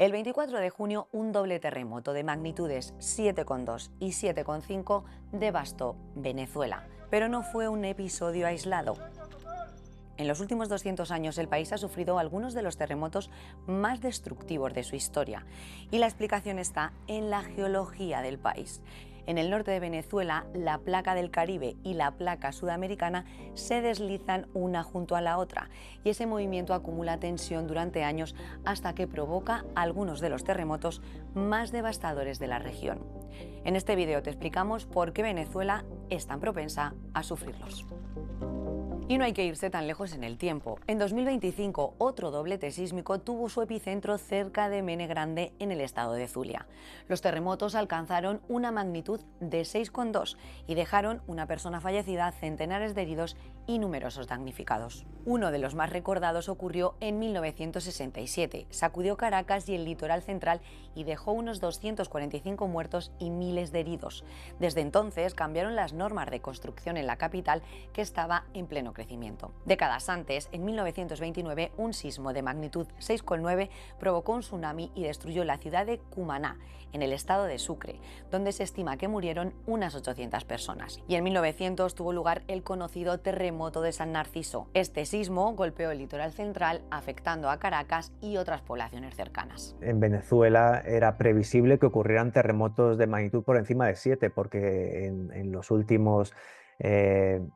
El 24 de junio, un doble terremoto de magnitudes 7,2 y 7,5 devastó Venezuela, pero no fue un episodio aislado. En los últimos 200 años el país ha sufrido algunos de los terremotos más destructivos de su historia, y la explicación está en la geología del país. En el norte de Venezuela, la placa del Caribe y la placa sudamericana se deslizan una junto a la otra, y ese movimiento acumula tensión durante años hasta que provoca algunos de los terremotos más devastadores de la región. En este vídeo te explicamos por qué Venezuela es tan propensa a sufrirlos. Y no hay que irse tan lejos en el tiempo. En 2025, otro doblete sísmico tuvo su epicentro cerca de Mene Grande, en el estado de Zulia. Los terremotos alcanzaron una magnitud de 6,2 y dejaron una persona fallecida, centenares de heridos y numerosos damnificados. Uno de los más recordados ocurrió en 1967. Sacudió Caracas y el litoral central y dejó unos 245 muertos y miles de heridos. Desde entonces cambiaron las normas de construcción en la capital, que estaba en pleno crecimiento. Décadas antes, en 1929, un sismo de magnitud 6,9 provocó un tsunami y destruyó la ciudad de Cumaná, en el estado de Sucre, donde se estima que murieron unas 800 personas. Y en 1900 tuvo lugar el conocido terremoto de San Narciso. Este sismo golpeó el litoral central, afectando a Caracas y otras poblaciones cercanas. En Venezuela era previsible que ocurrieran terremotos de magnitud por encima de 7, porque en los últimos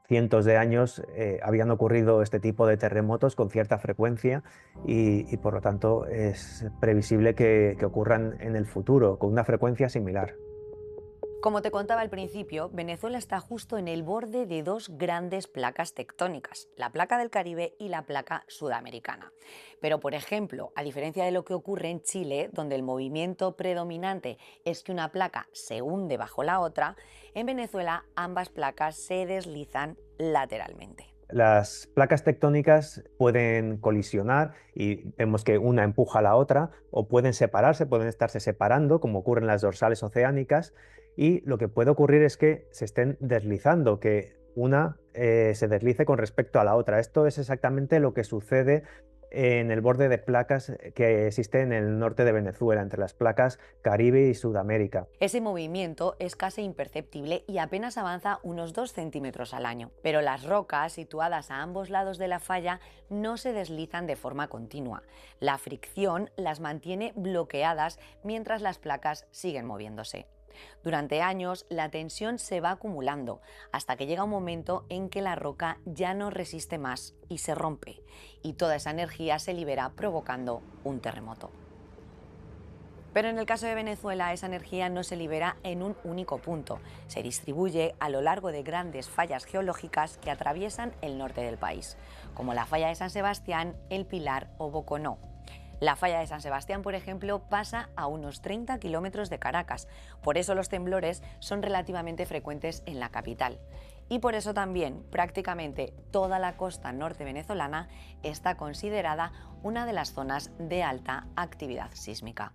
cientos de años habían ocurrido este tipo de terremotos con cierta frecuencia y por lo tanto es previsible que ocurran en el futuro con una frecuencia similar. Como te contaba al principio, Venezuela está justo en el borde de dos grandes placas tectónicas, la placa del Caribe y la placa sudamericana. Pero, por ejemplo, a diferencia de lo que ocurre en Chile, donde el movimiento predominante es que una placa se hunde bajo la otra, en Venezuela ambas placas se deslizan lateralmente. Las placas tectónicas pueden colisionar y vemos que una empuja a la otra, o pueden separarse, pueden estarse separando, como ocurre en las dorsales oceánicas, y lo que puede ocurrir es que se estén deslizando, que una se deslice con respecto a la otra. Esto es exactamente lo que sucede en el borde de placas que existe en el norte de Venezuela, entre las placas Caribe y Sudamérica. Ese movimiento es casi imperceptible y apenas avanza unos 2 centímetros al año. Pero las rocas situadas a ambos lados de la falla no se deslizan de forma continua. La fricción las mantiene bloqueadas mientras las placas siguen moviéndose. Durante años la tensión se va acumulando hasta que llega un momento en que la roca ya no resiste más y se rompe, y toda esa energía se libera provocando un terremoto. Pero en el caso de Venezuela, esa energía no se libera en un único punto, se distribuye a lo largo de grandes fallas geológicas que atraviesan el norte del país, como la falla de San Sebastián, El Pilar o Boconó. La falla de San Sebastián, por ejemplo, pasa a unos 30 kilómetros de Caracas, por eso los temblores son relativamente frecuentes en la capital. Y por eso también prácticamente toda la costa norte venezolana está considerada una de las zonas de alta actividad sísmica.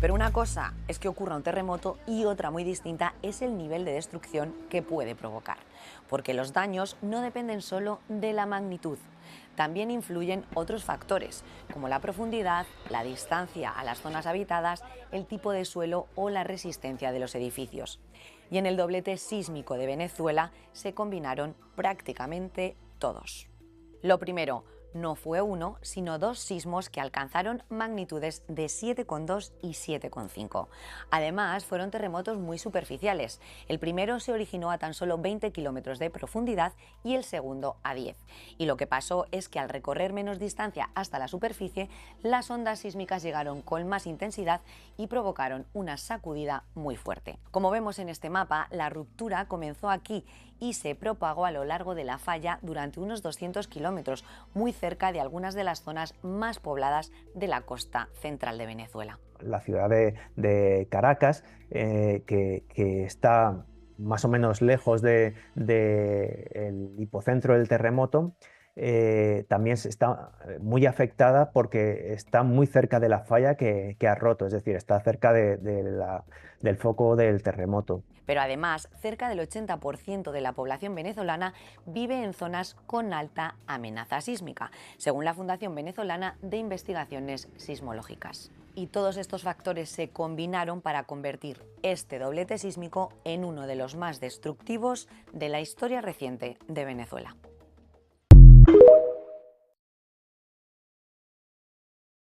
Pero una cosa es que ocurra un terremoto y otra muy distinta es el nivel de destrucción que puede provocar, porque los daños no dependen solo de la magnitud, también influyen otros factores, como la profundidad, la distancia a las zonas habitadas, el tipo de suelo o la resistencia de los edificios. Y en el doblete sísmico de Venezuela se combinaron prácticamente todos. Lo primero, no fue uno, sino dos sismos que alcanzaron magnitudes de 7,2 y 7,5. Además, fueron terremotos muy superficiales. El primero se originó a tan solo 20 kilómetros de profundidad y el segundo a 10. Y lo que pasó es que al recorrer menos distancia hasta la superficie, las ondas sísmicas llegaron con más intensidad y provocaron una sacudida muy fuerte. Como vemos en este mapa, la ruptura comenzó aquí y se propagó a lo largo de la falla durante unos 200 kilómetros, muy cerca de algunas de las zonas más pobladas de la costa central de Venezuela. La ciudad de Caracas, que está más o menos lejos del hipocentro del terremoto, también está muy afectada porque está muy cerca de la falla que ha roto, es decir, está cerca del foco del terremoto. Pero además, cerca del 80% de la población venezolana vive en zonas con alta amenaza sísmica, según la Fundación Venezolana de Investigaciones Sismológicas. Y todos estos factores se combinaron para convertir este doblete sísmico en uno de los más destructivos de la historia reciente de Venezuela.